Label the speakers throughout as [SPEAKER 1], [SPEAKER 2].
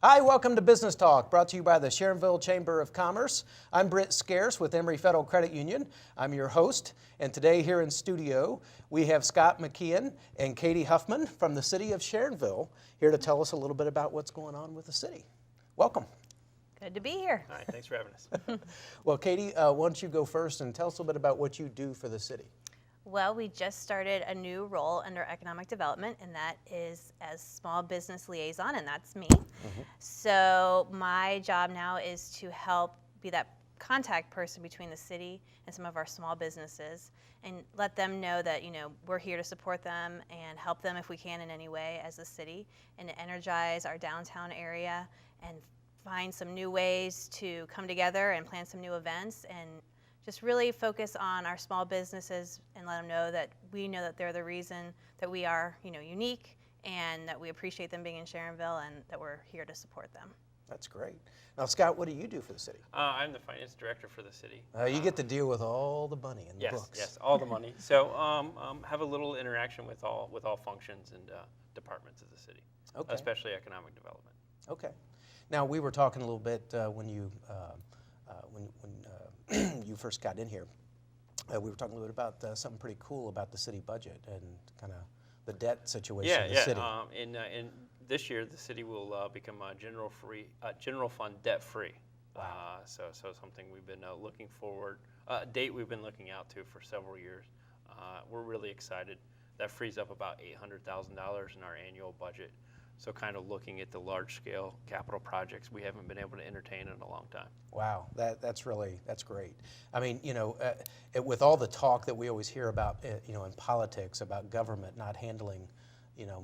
[SPEAKER 1] Hi, welcome to Business Talk, brought to you by the Sharonville Chamber of Commerce. I'm Britt Scarce with Emory Federal Credit Union. I'm your host, and today here in studio, we have Scott McKeehan and Katy Huffman from the City of Sharonville here to tell us a little bit about what's going on with the city. Welcome.
[SPEAKER 2] Good to be here.
[SPEAKER 3] Hi, thanks for having us.
[SPEAKER 1] Well, Katy, why don't you go first and tell us a little bit about what you do for the city?
[SPEAKER 2] Well, we just started a new role under economic development, and that is as small business liaison, and that's me. So my job now is to help be that contact person between the city and some of our small businesses and let them know that, we're here to support them and help them if we can in any way as a city, and to energize our downtown area and find some new ways to come together and plan some new events and just really focus on our small businesses and let them know that we know that they're the reason that we are, unique, and that we appreciate them being in Sharonville and that we're here to support them.
[SPEAKER 1] That's great. Now, Scott, what do you do for the city?
[SPEAKER 3] I'm the finance director for the city.
[SPEAKER 1] You get to deal with all the money in the books.
[SPEAKER 3] Yes, all the money. So have a little interaction with all functions and departments of the city, especially economic development.
[SPEAKER 1] Okay. Now, we were talking a little bit when you you first got in here. We were talking a little bit about something pretty cool about the city budget and kind of the debt situation of the city.
[SPEAKER 3] In this year, the city will become general fund debt free.
[SPEAKER 1] Wow.
[SPEAKER 3] So something we've been looking forward, a date we've been looking out to for several years. We're really excited. That frees up about $800,000 in our annual budget. So kind of looking at the large-scale capital projects we haven't been able to entertain in a long time.
[SPEAKER 1] Wow, that's great. I mean, with all the talk that we always hear about, in politics about government not handling,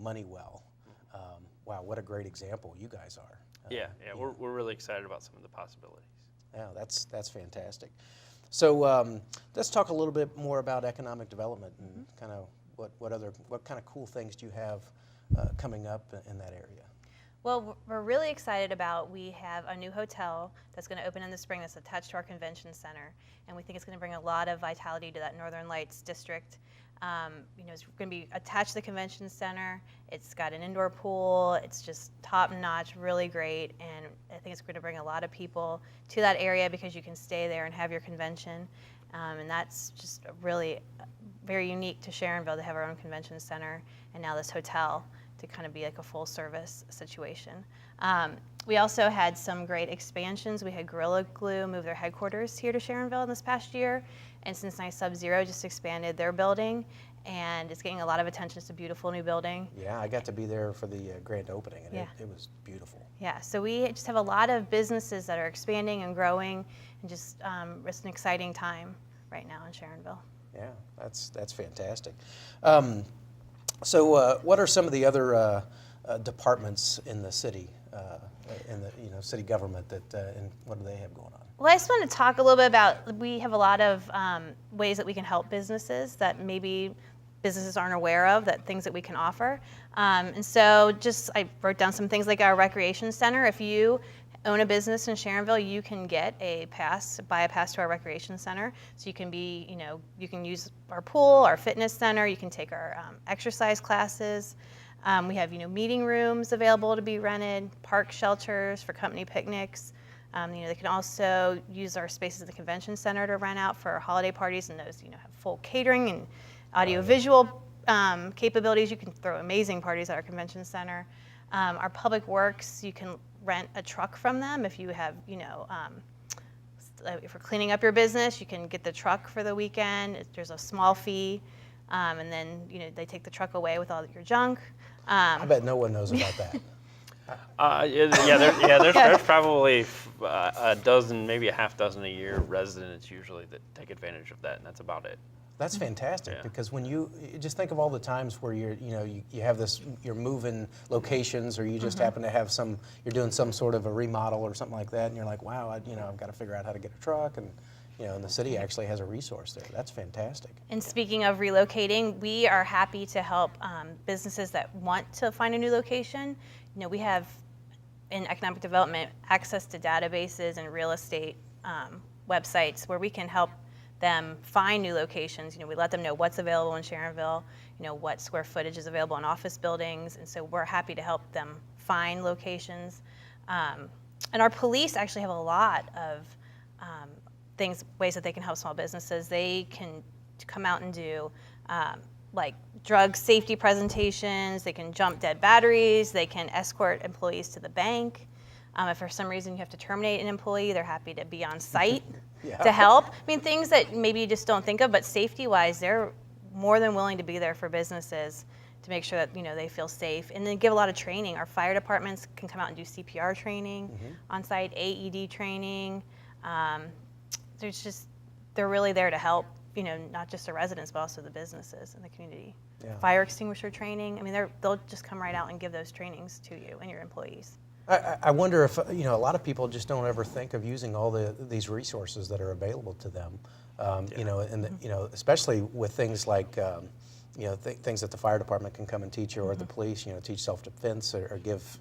[SPEAKER 1] money well. Wow, what a great example you guys are.
[SPEAKER 3] We're really excited about some of the possibilities.
[SPEAKER 1] Yeah, that's fantastic. So let's talk a little bit more about economic development and kind of what kind of cool things do you have coming up in that area?
[SPEAKER 2] Well, we're really excited about, we have a new hotel that's going to open in the spring that's attached to our convention center, and we think it's going to bring a lot of vitality to that Northern Lights district. It's going to be attached to the convention center. It's got an indoor pool. It's just top-notch, really great, and I think it's going to bring a lot of people to that area because you can stay there and have your convention, and that's just really very unique to Sharonville to have our own convention center and now this hotel to kind of be like a full service situation. We also had some great expansions. We had Gorilla Glue move their headquarters here to Sharonville in this past year, and Cincinnati Sub-Zero just expanded their building, and it's getting a lot of attention. It's a beautiful new building.
[SPEAKER 1] Yeah, I got to be there for the grand opening, and it was beautiful.
[SPEAKER 2] Yeah, so we just have a lot of businesses that are expanding and growing, and just it's an exciting time right now in Sharonville.
[SPEAKER 1] Yeah, that's fantastic. So what are some of the other departments in the city, in the city government and what do they have going on?
[SPEAKER 2] Well, I just want to talk a little bit about, we have a lot of ways that we can help businesses that maybe businesses aren't aware of, that things that we can offer. And so I wrote down some things like our recreation center. If you own a business in Sharonville, you can get buy a pass to our recreation center. So you can you can use our pool, our fitness center, you can take our exercise classes. We have, meeting rooms available to be rented, park shelters for company picnics. They can also use our spaces at the convention center to rent out for holiday parties, and those, have full catering and audio-visual capabilities. You can throw amazing parties at our convention center. Our public works, you can rent a truck from them if you have, if we're cleaning up your business, you can get the truck for the weekend. There's a small fee, and then they take the truck away with all your junk.
[SPEAKER 1] I bet no one knows about that.
[SPEAKER 3] There's probably a dozen, maybe a half dozen a year residents usually that take advantage of that, and that's about it.
[SPEAKER 1] That's fantastic because when you just think of all the times where you have you're moving locations, or you just happen to have you're doing some sort of a remodel or something like that, and you're like, wow, I've got to figure out how to get a truck, and and the city actually has a resource there. That's fantastic.
[SPEAKER 2] And speaking of relocating, we are happy to help businesses that want to find a new location. We have in economic development access to databases and real estate websites where we can help them find new locations. We let them know what's available in Sharonville, what square footage is available in office buildings, and so we're happy to help them find locations. And our police actually have a lot of ways that they can help small businesses. They can come out and do like drug safety presentations. They can jump dead batteries. They can escort employees to the bank. If for some reason you have to terminate an employee, they're happy to be on site to help. I mean, things that maybe you just don't think of, but safety-wise, they're more than willing to be there for businesses to make sure that they feel safe, and then give a lot of training. Our fire departments can come out and do CPR training on site, AED training. They're really there to help, not just the residents, but also the businesses in the community.
[SPEAKER 1] Yeah.
[SPEAKER 2] Fire extinguisher training. I mean, they'll just come right out and give those trainings to you and your employees.
[SPEAKER 1] I wonder if a lot of people just don't ever think of using all these resources that are available to them. Especially with things like things that the fire department can come and teach you, or the police, teach self-defense, or give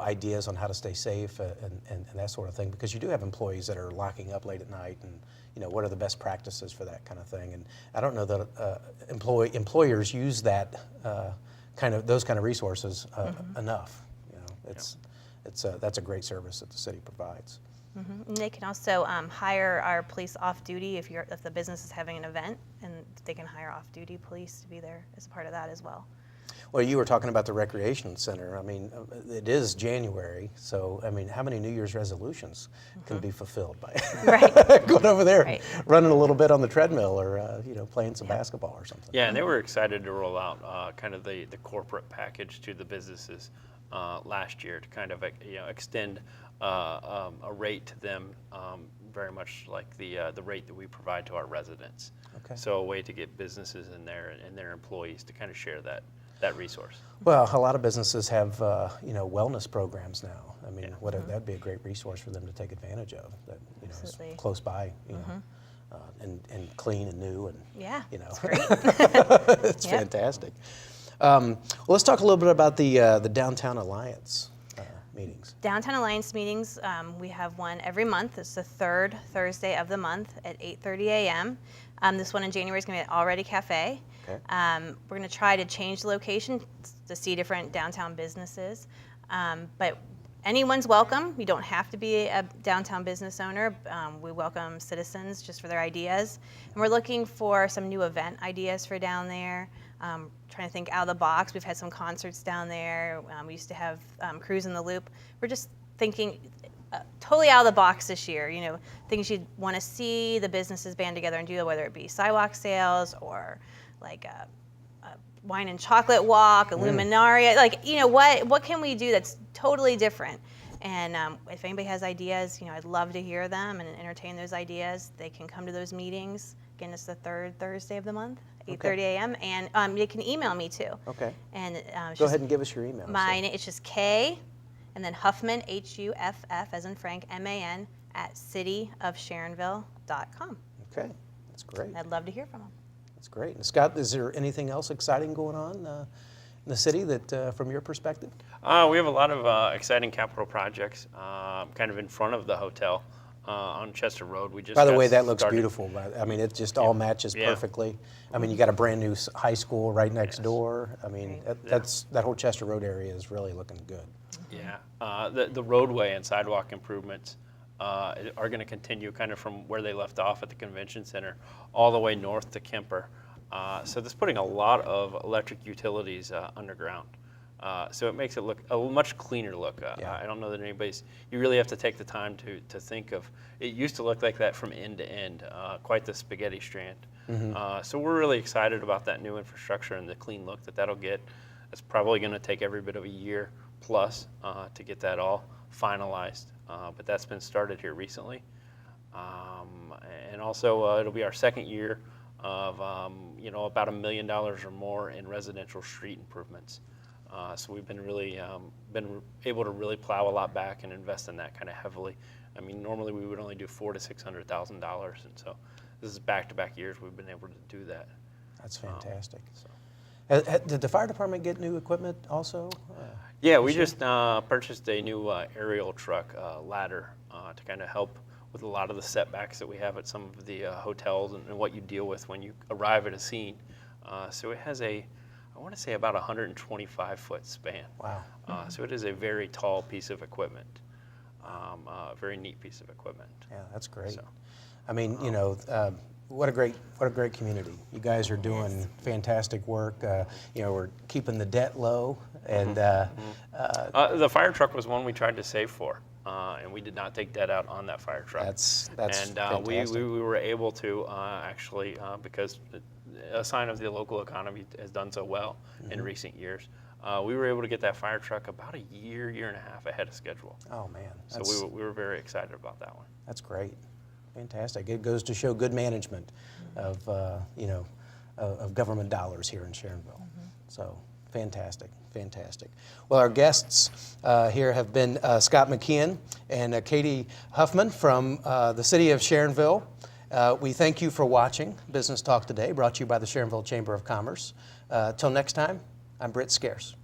[SPEAKER 1] ideas on how to stay safe and that sort of thing. Because you do have employees that are locking up late at night, and what are the best practices for that kind of thing. And I don't know that employers use that those kind of resources enough. That's a great service that the city provides.
[SPEAKER 2] And they can also hire our police off-duty if the business is having an event, and they can hire off-duty police to be there as a part of that as well.
[SPEAKER 1] Well, you were talking about the recreation center. I mean, it is January, so I mean, how many New Year's resolutions can be fulfilled by going over there, running a little bit on the treadmill, or playing some basketball or something?
[SPEAKER 3] Yeah, and they were excited to roll out kind of the corporate package to the businesses last year to kind of extend a rate to them, very much like the rate that we provide to our residents.
[SPEAKER 1] Okay.
[SPEAKER 3] So a way to get businesses in there and their employees to kind of share that resource.
[SPEAKER 1] Well, a lot of businesses have wellness programs now. I mean, that'd be a great resource for them to take advantage of. That is close by, and clean and new, and
[SPEAKER 2] it's great.
[SPEAKER 1] it's fantastic. Well, let's talk a little bit about the Downtown Alliance meetings.
[SPEAKER 2] Downtown Alliance meetings, we have one every month. It's the third Thursday of the month at 8:30 a.m. This one in January is going to be at Already Cafe.
[SPEAKER 1] Okay.
[SPEAKER 2] We're going to try to change the location to see different downtown businesses. But anyone's welcome. You don't have to be a downtown business owner. We welcome citizens just for their ideas. And we're looking for some new event ideas for down there. Trying to think out of the box. We've had some concerts down there. We used to have Cruise in the Loop. We're just thinking totally out of the box this year. Things you'd want to see the businesses band together and do, whether it be sidewalk sales or like a wine and chocolate walk, a luminaria. What can we do that's totally different? And if anybody has ideas, I'd love to hear them and entertain those ideas. They can come to those meetings. Again, it's the third Thursday of the month, 8:30 a.m. And you can email me too.
[SPEAKER 1] Okay.
[SPEAKER 2] And
[SPEAKER 1] go ahead and give us your email.
[SPEAKER 2] Mine, it's just K, and then Huffman, Huff, as in Frank, MAN, at cityofsharonville.com.
[SPEAKER 1] Okay, that's great.
[SPEAKER 2] I'd love to hear from them.
[SPEAKER 1] That's great. And Scott, is there anything else exciting going on in the city that, from your perspective?
[SPEAKER 3] We have a lot of exciting capital projects kind of in front of the hotel on Chester Road. We just
[SPEAKER 1] By the way, that
[SPEAKER 3] started.
[SPEAKER 1] looks beautiful. I mean, it just all matches perfectly. I mean, you got a brand new high school right next door. I mean, that whole Chester Road area is really looking good.
[SPEAKER 3] Yeah, the roadway and sidewalk improvements are going to continue kind of from where they left off at the convention center all the way north to Kemper. So that's putting a lot of electric utilities underground. So it makes it look a much cleaner look. I don't know that you really have to take the time to think of, it used to look like that from end to end, quite the spaghetti strand. So we're really excited about that new infrastructure and the clean look that'll get. It's probably going to take every bit of a year plus to get that all finalized, but that's been started here recently. And also it'll be our second year of about $1 million or more in residential street improvements. So we've been really been able to really plow a lot back and invest in that kind of heavily. I mean, normally we would only do $400,000 to $600,000, and so this is back-to-back years we've been able to do that.
[SPEAKER 1] That's fantastic. Did the fire department get new equipment also?
[SPEAKER 3] Yeah, we just purchased a new aerial truck ladder to kind of help with a lot of the setbacks that we have at some of the hotels and what you deal with when you arrive at a scene. So it has a I want to say about 125-foot span.
[SPEAKER 1] Wow.
[SPEAKER 3] So it is a very tall piece of equipment, a very neat piece of equipment.
[SPEAKER 1] Yeah, that's great.
[SPEAKER 3] So,
[SPEAKER 1] I mean, what a great community. You guys are doing fantastic work. We're keeping the debt low, and
[SPEAKER 3] the fire truck was one we tried to save for, and we did not take debt out on that fire truck.
[SPEAKER 1] that's
[SPEAKER 3] And
[SPEAKER 1] fantastic.
[SPEAKER 3] we were able to actually, because a sign of the local economy has done so well in recent years, we were able to get that fire truck about a year and a half ahead of schedule.
[SPEAKER 1] Oh man,
[SPEAKER 3] So we were very excited about that one.
[SPEAKER 1] that's great. Fantastic. It goes to show good management of of government dollars here in Sharonville. So fantastic. Well, our guests here have been Scott McKeehan and Katy Huffman from the City of Sharonville. We thank you for watching Business Talk today, brought to you by the Sharonville Chamber of Commerce. Till next time, I'm Britt Scarce.